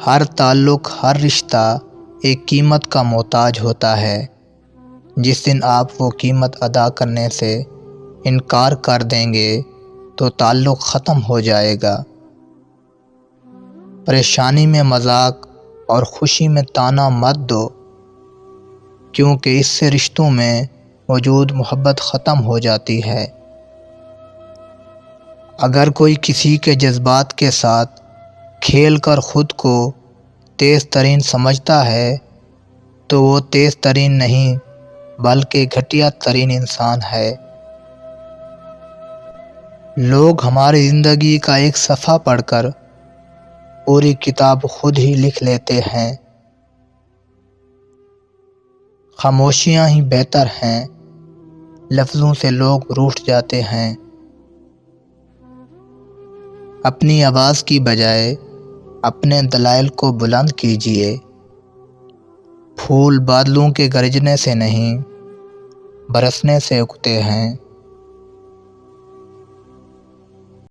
ہر تعلق، ہر رشتہ ایک قیمت کا محتاج ہوتا ہے۔ جس دن آپ وہ قیمت ادا کرنے سے انکار کر دیں گے تو تعلق ختم ہو جائے گا۔ پریشانی میں مذاق اور خوشی میں طعنہ مت دو، کیونکہ اس سے رشتوں میں موجود محبت ختم ہو جاتی ہے۔ اگر کوئی کسی کے جذبات کے ساتھ کھیل کر خود کو تیز ترین سمجھتا ہے تو وہ تیز ترین نہیں بلکہ گھٹیا ترین انسان ہے۔ لوگ ہماری زندگی کا ایک صفحہ پڑھ کر پوری کتاب خود ہی لکھ لیتے ہیں۔ خاموشیاں ہی بہتر ہیں، لفظوں سے لوگ روٹھ جاتے ہیں۔ اپنی آواز کی بجائے اپنے دلائل کو بلند کیجیے۔ پھول بادلوں کے گرجنے سے نہیں، برسنے سے اگتے ہیں۔